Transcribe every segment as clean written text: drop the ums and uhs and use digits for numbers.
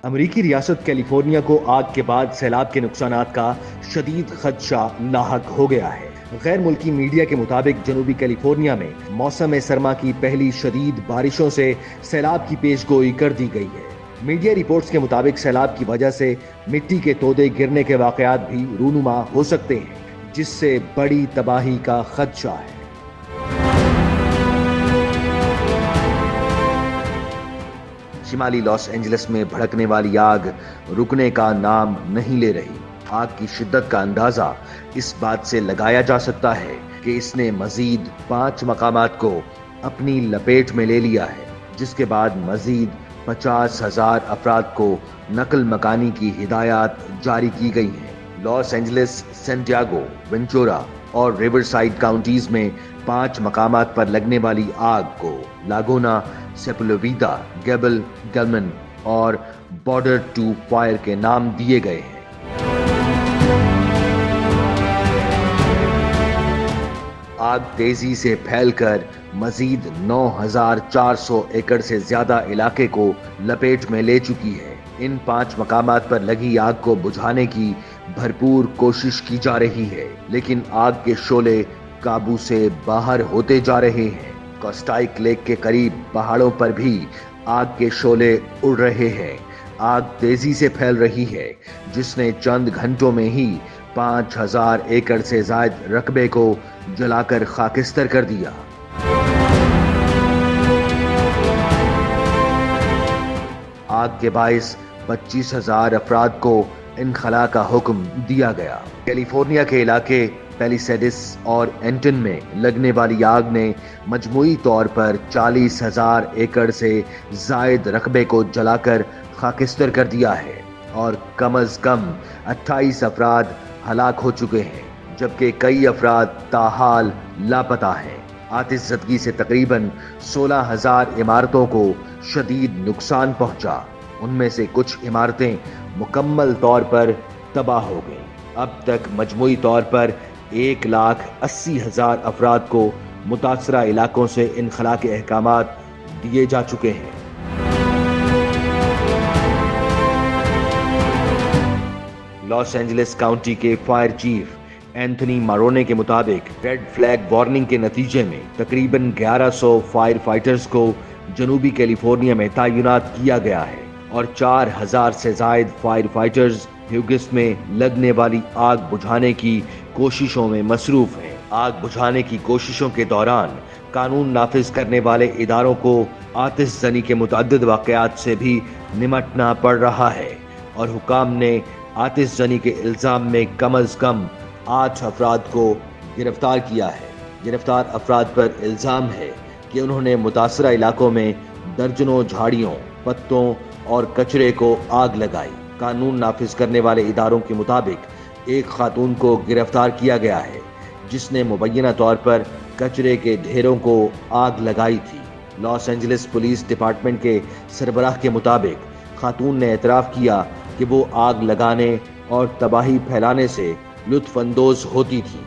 امریکی ریاست کیلیفورنیا کو آگ کے بعد سیلاب کے نقصانات کا شدید خدشہ لاحق ہو گیا ہے۔ غیر ملکی میڈیا کے مطابق جنوبی کیلیفورنیا میں موسم سرما کی پہلی شدید بارشوں سے سیلاب کی پیش گوئی کر دی گئی ہے۔ میڈیا رپورٹس کے مطابق سیلاب کی وجہ سے مٹی کے تودے گرنے کے واقعات بھی رونما ہو سکتے ہیں، جس سے بڑی تباہی کا خدشہ ہے۔ شمالی لاس اینجلس میں بھڑکنے والی آگ رکنے کا نام نہیں لے رہی۔ آگ کی شدت کا اندازہ اس بات سے لگایا جا سکتا ہے کہ اس نے مزید 5 مقامات کو اپنی لپیٹ میں لے لیا ہے، جس کے بعد مزید 50,000 افراد کو نقل مکانی کی ہدایات جاری کی گئی ہیں۔ لاس اینجلس، سینٹیاگو، وینچورا اور ریور سائیڈ کاؤنٹیز میں 5 مقامات پر لگنے والی آگ کو لاگونا، سیپولویدا، گیبل، گلمن اور بارڈر ٹو فائر کے نام دیے گئے ہیں۔ آگ تیزی سے پھیل کر مزید 9,400 ایکڑ سے زیادہ علاقے کو لپیٹ میں لے چکی ہے۔ ان 5 مقامات پر لگی آگ کو بجھانے کی بھرپور کوشش کی جا رہی ہے، لیکن آگ کے شعلے قابو سے باہر ہوتے جا رہے ہیں۔ کوسٹائک لیک کے قریب پہاڑوں پر بھی آگ کے شعلے اڑ رہے ہیں۔ آگ تیزی سے پھیل رہی ہے، جس نے چند گھنٹوں میں ہی 5,000 ایکڑ سے زائد رقبے کو جلا کر خاکستر کر دیا۔ آگ کے باعث 25,000 افراد کو انخلاء کا حکم دیا گیا۔ کیلیفورنیا کے علاقے پیلیسیڈس اور اینٹن میں لگنے والی آگ نے مجموعی طور پر 40,000 ایکڑ سے زائد رقبے کو جلا کر خاکستر کر دیا ہے اور کم از کم 28 افراد ہلاک ہو چکے ہیں، جبکہ کئی افراد تاحال لاپتہ ہیں۔ آتش زدگی سے تقریباً 16,000 عمارتوں کو شدید نقصان پہنچا۔ ان میں سے کچھ عمارتیں مکمل طور پر تباہ ہو گئیں۔ اب تک مجموعی طور پر 1,80,000 افراد کو متاثرہ علاقوں سے انخلاء کے احکامات دیے جا چکے ہیں۔ لاس اینجلس کاؤنٹی کے فائر چیف اینتھنی مارونے کے مطابق ریڈ فلیگ وارننگ کے نتیجے میں تقریباً 1,100 فائر فائٹرز کو جنوبی کیلیفورنیا میں تعینات کیا گیا ہے اور 4,000 سے زائد فائر فائٹرز ہیوگس میں لگنے والی آگ بجھانے کی کوششوں میں مصروف ہیں۔ آگ بجھانے کی کوششوں کے دوران قانون نافذ کرنے والے اداروں کو آتش زنی کے متعدد واقعات سے بھی نمٹنا پڑ رہا ہے اور حکام نے آتش زنی کے الزام میں کم از کم 8 افراد کو گرفتار کیا ہے۔ گرفتار افراد پر الزام ہے کہ انہوں نے متاثرہ علاقوں میں درجنوں جھاڑیوں، پتوں اور کچرے کو آگ لگائی۔ قانون نافذ کرنے والے اداروں کے مطابق ایک خاتون کو گرفتار کیا گیا ہے، جس نے مبینہ طور پر کچرے کے ڈھیروں کو آگ لگائی تھی۔ لاس اینجلس پولیس ڈپارٹمنٹ کے سربراہ کے مطابق خاتون نے اعتراف کیا کہ وہ آگ لگانے اور تباہی پھیلانے سے لطف اندوز ہوتی تھی۔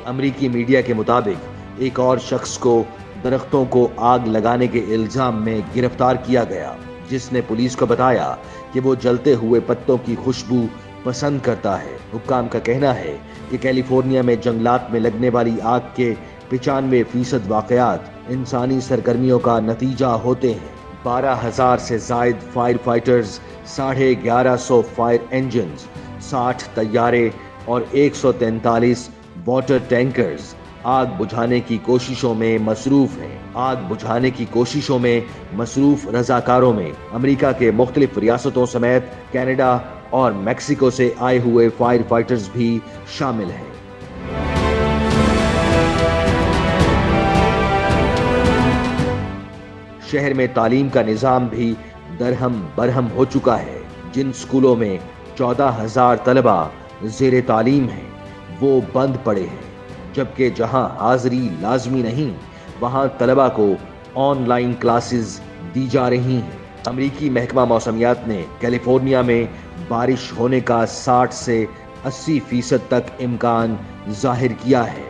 امریکی میڈیا کے مطابق ایک اور شخص کو درختوں کو آگ لگانے کے الزام میں گرفتار کیا گیا، جس نے پولیس کو بتایا کہ وہ جلتے ہوئے پتوں کی خوشبو پسند کرتا ہے۔ حکام کا کہنا ہے کہ کیلیفورنیا میں جنگلات میں لگنے والی آگ کے 95% واقعات انسانی سرگرمیوں کا نتیجہ ہوتے ہیں۔ 12,000 سے زائد فائر فائٹرز، 1,150 فائر انجنز، 60 طیارے اور 143 واٹر ٹینکرز آگ بجھانے کی کوششوں میں مصروف ہیں۔ آگ بجھانے کی کوششوں میں مصروف رضاکاروں میں امریکہ کے مختلف ریاستوں سمیت کینیڈا اور میکسیکو سے آئے ہوئے فائر فائٹرز بھی شامل ہیں۔ شہر میں تعلیم کا نظام بھی درہم برہم ہو چکا ہے۔ جن سکولوں میں 14,000 طلبہ زیر تعلیم ہیں وہ بند پڑے ہیں، جبکہ جہاں حاضری لازمی نہیں وہاں طلبہ کو آن لائن کلاسز دی جا رہی ہیں۔ امریکی محکمہ موسمیات نے کیلیفورنیا میں بارش ہونے کا 60 سے 80% تک امکان ظاہر کیا ہے۔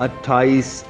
28